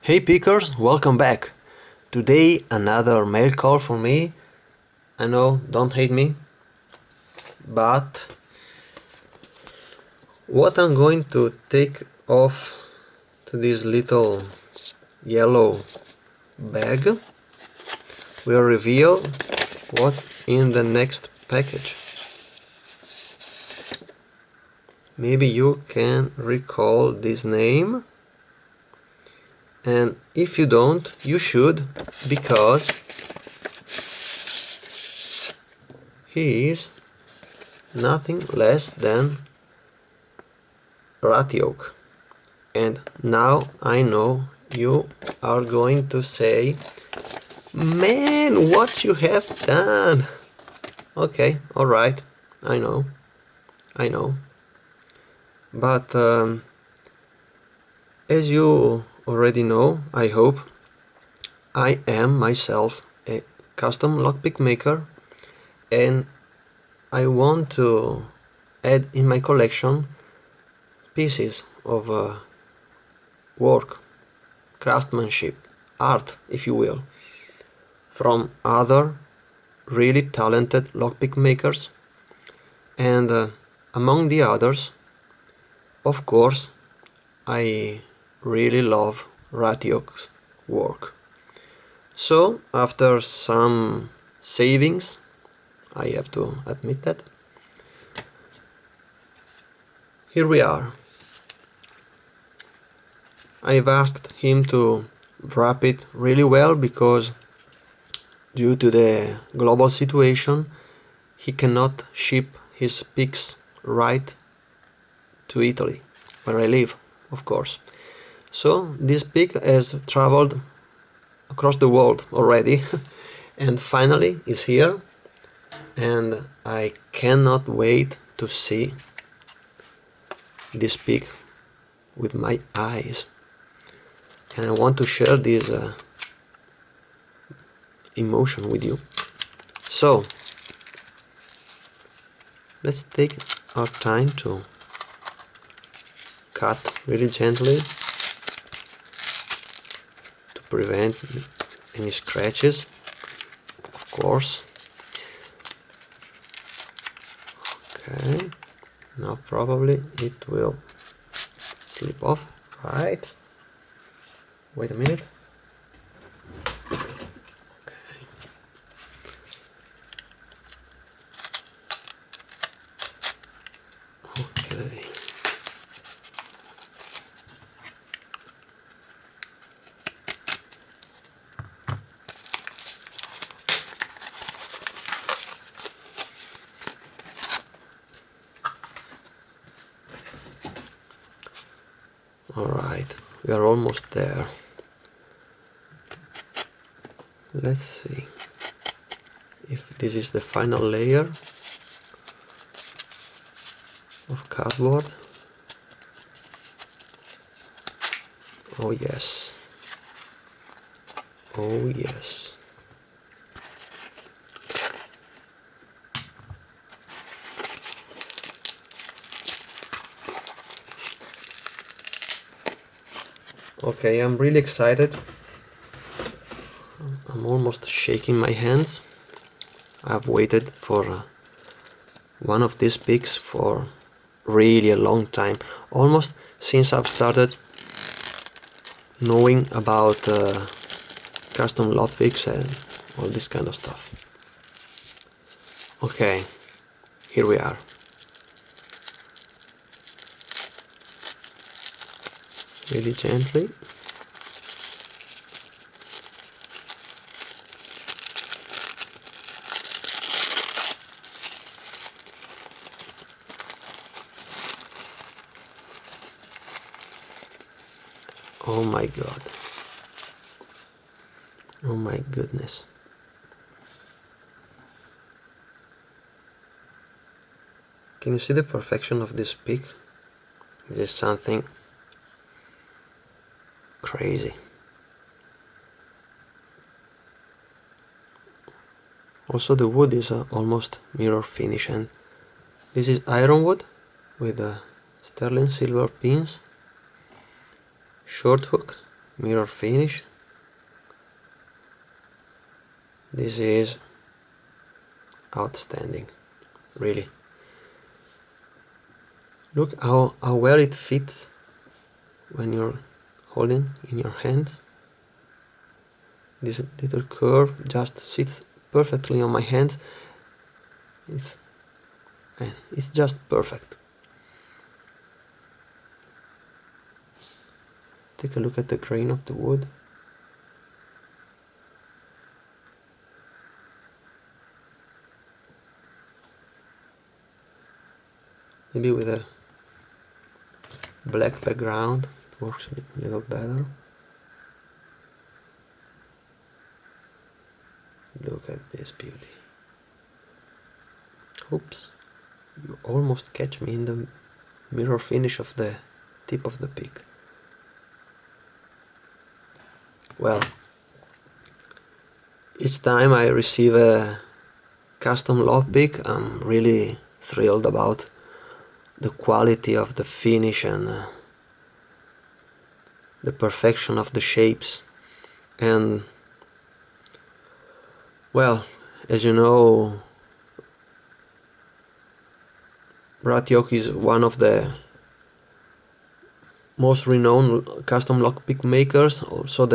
Hey pickers, welcome back. Today another mail call for me. I know, don't hate me, but what I'm going to take off to this little yellow bag will reveal what's in the next package. Maybe you can recall this name, and if you don't, you should, because he is nothing less than RATYOKE. And now I know you are going to say, man, what you have done. Okay, alright, I know. But as you already know, I hope, I am myself a custom lockpick maker, and I want to add in my collection pieces of work, craftsmanship, art, if you will, from other really talented lockpick makers, and among the others, of course, I really love RATYOKE's work. So, after some savings, I have to admit that, here we are. I've asked him to wrap it really well because due to the global situation, he cannot ship his picks right to Italy, where I live, of course. So this pick has traveled across the world already and finally is here, and I cannot wait to see this pick with my eyes. And I want to share this emotion with you. So let's take our time to cut really gently to prevent any scratches, of course. Okay, now probably it will slip off, right? Wait a minute. Okay. Okay. All right, we are almost there. Let's see if this is the final layer of cardboard. Oh yes, oh yes. Okay, I'm really excited. I'm almost shaking my hands. I've waited for one of these picks for really a long time, almost since I've started knowing about custom lockpicks and all this kind of stuff. Okay, here we are. Really gently. Oh my god. Oh my goodness. Can you see the perfection of this pick? This is something crazy. Also the wood is almost mirror finish, and this is iron wood with sterling silver pins, short hook, mirror finish. This is outstanding, really. Look how well it fits when you're holding in your hands. This little curve just sits perfectly on my hands. It's just perfect. Take a look at the grain of the wood. Maybe with a black background it works a little better. Look at this beauty. Oops, you almost catch me in the mirror finish of the tip of the pick. Well, each time I receive a custom lockpick, I'm really thrilled about the quality of the finish and the perfection of the shapes. And well, as you know, RATYOKE is one of the most renowned custom lockpick makers. Also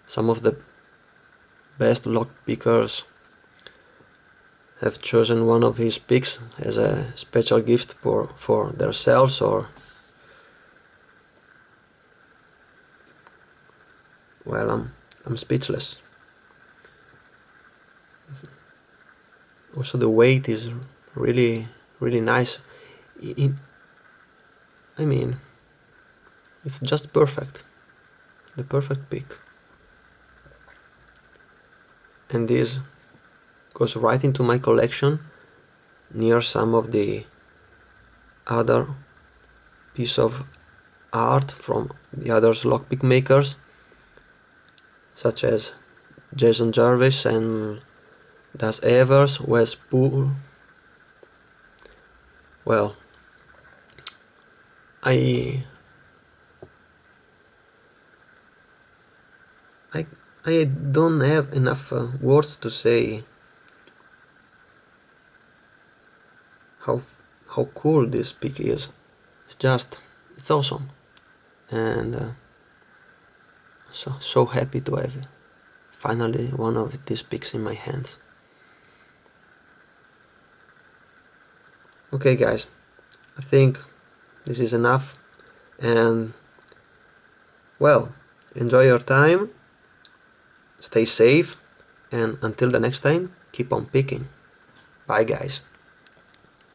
some of the best lockpickers have chosen one of his picks as a special gift for themselves, or well, I'm speechless. Also the weight is really nice. I mean, it's just perfect. The perfect pick. And this goes right into my collection near some of the other piece of art from the other lockpick makers, such as Jason Jarvis and Das Evers, Wes Poole. Well, I don't have enough words to say how cool this pick is. It's awesome, and so happy to have finally one of these picks in my hands. Okay guys, I think this is enough, and well, enjoy your time, stay safe, and until the next time, keep on picking. Bye guys.